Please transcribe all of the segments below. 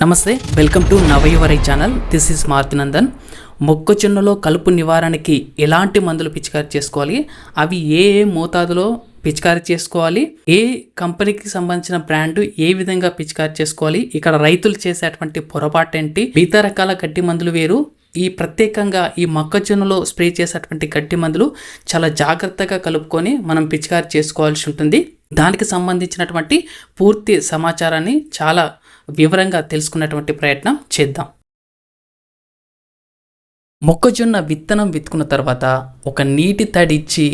నమస్తే, welcome to నవయువరై channel. This is Marthinandan. మొక్కజొన్నలో కలుపు నివారణకి ఎలాంటి మందులు పిచికారీ చేసుకోవాలి, అవి ఏ మోతాదులో పిచికారీ చేసుకోవాలి, ఏ కంపెనీకి సంబంధించిన బ్రాండ్ ఏ విధంగా పిచికారీ చేసుకోవాలి, ఇక్కడ రైతులు చేసేటువంటి పొరపాటు ఏంటి, మిగతా రకాల గడ్డి మందులు వేరు, ఈ ప్రత్యేకంగా ఈ మొక్కజొన్నలో స్ప్రే చేసేటువంటి గడ్డి మందులు చాలా జాగ్రత్తగా కలుపుకొని మనం పిచికారీ చేసుకోవాల్సి ఉంటుంది. దానికి సంబంధించినటువంటి పూర్తి సమాచారాన్ని చాలా వివరంగా తెలుసుకున్నటువంటి ప్రయత్నం చేద్దాం. మొక్కజొన్న విత్తనం విత్తుకున్న తర్వాత ఒక నీటి తడి ఇచ్చి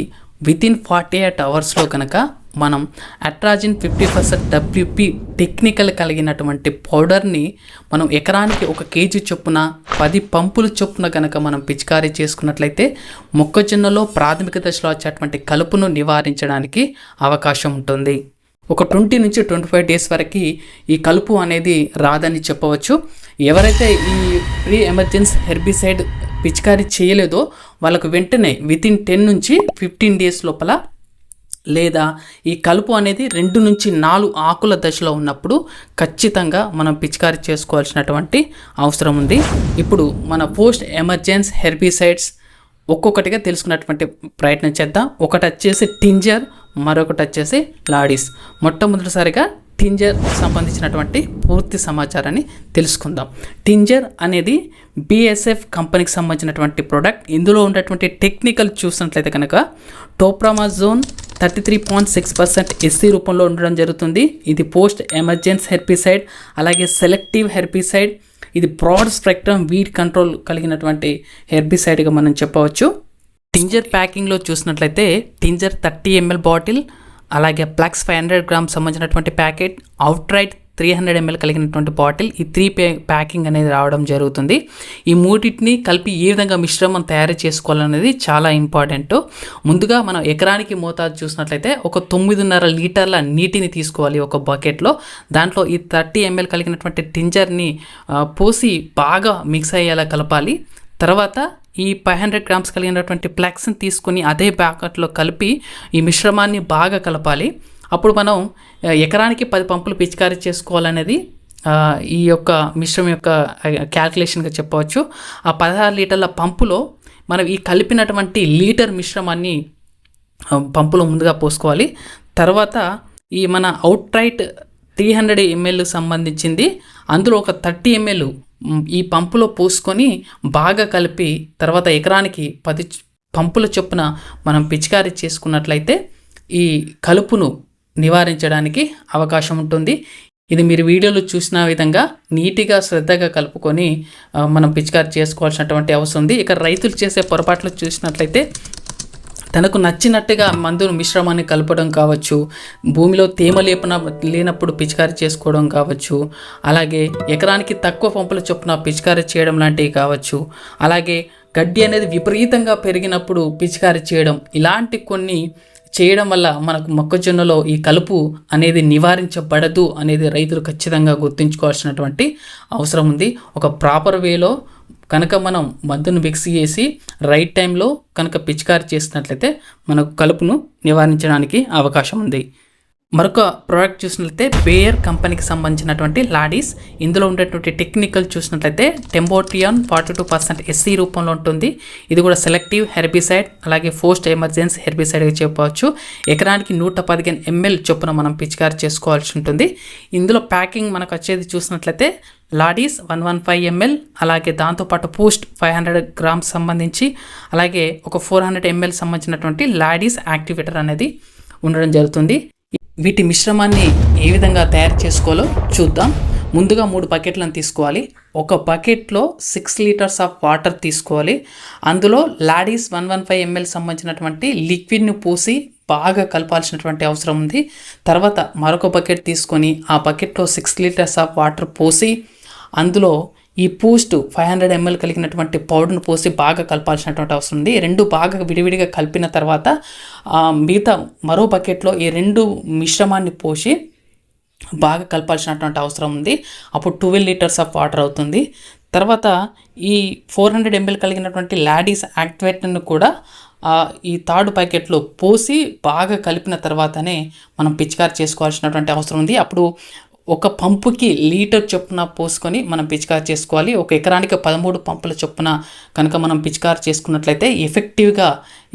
వితిన్ 48 అవర్స్లో కనుక మనం అట్రాజిన్ 50% WP టెక్నికల్ కలిగినటువంటి పౌడర్ని మనం ఎకరానికి 1 kg చొప్పున 10 పంపుల చొప్పున కనుక మనం పిచికారీ చేసుకున్నట్లయితే మొక్కజొన్నలో ప్రాథమిక దశలో వచ్చేటువంటి కలుపును నివారించడానికి అవకాశం ఉంటుంది. ఒక 20 నుంచి 25 డేస్ వరకు ఈ కలుపు అనేది రాదని చెప్పవచ్చు. ఎవరైతే ఈ ప్రీ ఎమర్జెన్సీ హెర్బిసైడ్ పిచికారీ చేయలేదో వాళ్ళకు వెంటనే వితిన్ 10 నుంచి 15 డేస్ లోపల, లేదా ఈ కలుపు అనేది 2 నుంచి 4 ఆకుల దశలో ఉన్నప్పుడు ఖచ్చితంగా మనం పిచికారీ చేసుకోవాల్సినటువంటి అవసరం ఉంది. ఇప్పుడు మన పోస్ట్ ఎమర్జెన్సీ హెర్బిసైడ్స్ ఒక్కొక్కటిగా తెలుసుకున్నటువంటి ప్రయత్నం చేద్దాం. ఒకటి వచ్చేసి టింజర్, మరొకటి వచ్చేసి లాడీస్. మొట్టమొదటిసారిగా టింజర్ సంబంధించినటువంటి పూర్తి సమాచారాన్ని తెలుసుకుందాం. టింజర్ అనేది BASF కంపెనీకి సంబంధించినటువంటి ప్రోడక్ట్. ఇందులో ఉన్నటువంటి టెక్నికల్ చూసినట్లయితే కనుక టోప్రామాజోన్ 33.6% SC రూపంలో ఉండడం జరుగుతుంది. ఇది పోస్ట్ ఎమర్జెన్సీ హెర్బిసైడ్, అలాగే సెలెక్టివ్ హెర్బిసైడ్. ఇది బ్రాడ్ స్పెక్ట్రమ్ వీడ్ కంట్రోల్ కలిగినటువంటి హెర్బిసైడ్గా మనం చెప్పవచ్చు. టింజర్ ప్యాకింగ్లో చూసినట్లయితే టింజర్ 30 ml బాటిల్, అలాగే ప్లక్స్ 500 grams సంబంధించినటువంటి ప్యాకెట్, అవుట్రైట్ 300 ml కలిగినటువంటి బాటిల్, ఈ 3 ప్యాకింగ్ అనేది రావడం జరుగుతుంది. ఈ మూడింటిని కలిపి ఏ విధంగా మిశ్రమం తయారు చేసుకోవాలనేది చాలా ఇంపార్టెంట్. ముందుగా మనం ఎకరానికి మోతాదు చూసినట్లయితే ఒక 9.5 లీటర్ల నీటిని తీసుకోవాలి ఒక బకెట్లో. దాంట్లో ఈ 30 ml కలిగినటువంటి టింజర్ని పోసి బాగా మిక్స్ అయ్యేలా కలపాలి. తర్వాత ఈ 500 grams కలిగినటువంటి ఫ్లక్స్ని తీసుకొని అదే ప్యాకెట్లో కలిపి ఈ మిశ్రమాన్ని బాగా కలపాలి. అప్పుడు మనం ఎకరానికి 10 పంపులు పిచికారీ చేసుకోవాలనేది ఈ యొక్క మిశ్రమం యొక్క క్యాల్కులేషన్గా చెప్పవచ్చు. ఆ 16 లీటర్ల పంపులో మనం ఈ కలిపినటువంటి లీటర్ మిశ్రమాన్ని పంపులో ముందుగా పోసుకోవాలి. తర్వాత ఈ మన అవుట్రైట్ 300 ml సంబంధించింది, అందులో ఒక 30 ml ఈ పంపులో పోసుకొని బాగా కలిపి తర్వాత ఎకరానికి 10 పంపుల చొప్పున మనం పిచికారీ చేసుకున్నట్లయితే ఈ కలుపును నివారించడానికి అవకాశం ఉంటుంది. ఇది మీరు వీడియోలో చూసిన విధంగా నీట్గా శ్రద్ధగా కలుపుకొని మనం పిచికారీ చేసుకోవాల్సినటువంటి అవసరం ఉంది. ఇక రైతులు చేసే పొరపాట్లు చూసినట్లయితే తనకు నచ్చినట్టుగా మందులు మిశ్రమాన్ని కలపడం కావచ్చు, భూమిలో తేమ లేనప్పుడు పిచికారీ చేసుకోవడం కావచ్చు, అలాగే ఎకరానికి తక్కువ పంపుల చొప్పున పిచికారీ చేయడం లాంటివి కావచ్చు, అలాగే గడ్డి అనేది విపరీతంగా పెరిగినప్పుడు పిచికారీ చేయడం, ఇలాంటి కొన్ని చేయడం వల్ల మనకు మొక్కజొన్నలో ఈ కలుపు అనేది నివారించబడదు అనేది రైతులు ఖచ్చితంగా గుర్తుంచుకోవాల్సినటువంటి అవసరం ఉంది. ఒక ప్రాపర్ వేలో కనుక మనం మందును మిక్స్ చేసి రైట్ టైంలో కనుక పిచికారీ చేసినట్లయితే మనకు కలుపును నివారించడానికి అవకాశం ఉంది. మరొక ప్రోడక్ట్ చూసినట్లయితే బేయర్ కంపెనీకి సంబంధించినటువంటి లాడీస్. ఇందులో ఉండేటువంటి టెక్నికల్ చూసినట్లయితే టెంబోట్రియాన్ 42% SC రూపంలో ఉంటుంది. ఇది కూడా సెలెక్టివ్ హెర్బిసైడ్, అలాగే పోస్ట్ ఎమర్జెన్సీ హెర్బిసైడ్గా చెప్పవచ్చు. ఎకరానికి 115 ml చొప్పున మనం పిచికారీ చేసుకోవాల్సి ఉంటుంది. ఇందులో ప్యాకింగ్ మనకు వచ్చేది చూసినట్లయితే లాడీస్ 115 ml, అలాగే దాంతోపాటు పోస్ట్ 500 grams సంబంధించి, అలాగే ఒక 400 ml సంబంధించినటువంటి లాడీస్ యాక్టివేటర్ అనేది ఉండడం జరుగుతుంది. వీటి మిశ్రమాన్ని ఏ విధంగా తయారు చేసుకోవాలో చూద్దాం. ముందుగా 3 బకెట్లను తీసుకోవాలి. ఒక బకెట్లో 6 లీటర్స్ ఆఫ్ వాటర్ తీసుకోవాలి. అందులో లాడీస్ 115 ml సంబంధించినటువంటి లిక్విడ్ని పోసి బాగా కలపాల్సినటువంటి అవసరం ఉంది. తర్వాత మరొక బకెట్ తీసుకొని ఆ బకెట్లో 6 లీటర్స్ ఆఫ్ వాటర్ పోసి అందులో ఈ పోస్ట్ 500 ml కలిగినటువంటి పౌడర్ను పోసి బాగా కలపాల్సినటువంటి అవసరం ఉంది. 2 బాగా విడివిడిగా కలిపిన తర్వాత మిగతా మరో బకెట్లో ఈ 2 మిశ్రమాన్ని పోసి బాగా కలపాల్సినటువంటి అవసరం ఉంది. అప్పుడు 12 లీటర్స్ ఆఫ్ వాటర్ అవుతుంది. తర్వాత ఈ 400 ml కలిగినటువంటి లాడీస్ యాక్టివేటర్ను కూడా ఈ థర్డ్ ప్యాకెట్లో పోసి బాగా కలిపిన తర్వాతనే మనం పిచికారీ చేసుకోవాల్సినటువంటి అవసరం ఉంది. అప్పుడు ఒక పంపుకి లీటర్ చొప్పున పోసుకొని మనం పిచికారి చేసుకోవాలి. ఒక ఎకరానికి 13 పంపుల చొప్పున కనుక మనం పిచికారి చేసుకున్నట్లయితే ఎఫెక్టివ్గా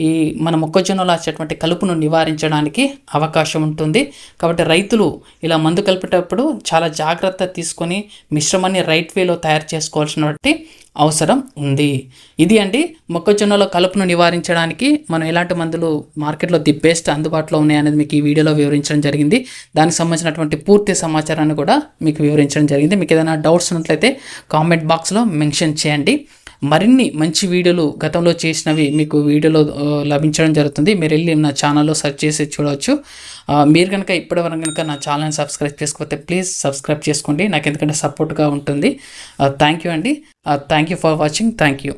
ఈ మన మొక్కజొన్నలో వచ్చేటువంటి కలుపును నివారించడానికి అవకాశం ఉంటుంది. కాబట్టి రైతులు ఇలా మందు కలిపేటప్పుడు చాలా జాగ్రత్త తీసుకొని మిశ్రమాన్ని రైట్ వేలో తయారు చేసుకోవాల్సినటువంటి అవసరం ఉంది. ఇది అండి మొక్కజొన్నలో కలుపును నివారించడానికి మనం ఎలాంటి మందులు మార్కెట్లో ది బెస్ట్ అందుబాటులో ఉన్నాయనేది మీకు ఈ వీడియోలో వివరించడం జరిగింది. దానికి సంబంధించినటువంటి పూర్తి సమాచారాన్ని కూడా మీకు వివరించడం జరిగింది. మీకు ఏదైనా డౌట్స్ ఉన్నట్లయితే కామెంట్ బాక్స్లో మెన్షన్ చేయండి. మరిన్ని మంచి వీడియోలు గతంలో చేసినవి మీకు వీడియోలో లభించడం జరుగుతుంది. మీరు వెళ్ళి నా ఛానల్లో సెర్చ్ చేసి చూడవచ్చు. మీరు కనుక ఇప్పటివరకు కనుక నా ఛానల్ని సబ్స్క్రైబ్ చేసుకోకపోతే ప్లీజ్ సబ్స్క్రైబ్ చేసుకోండి. నాకు ఎందుకంటే సపోర్ట్గా ఉంటుంది. థ్యాంక్ యూ అండి. Thank you for watching. Thank you.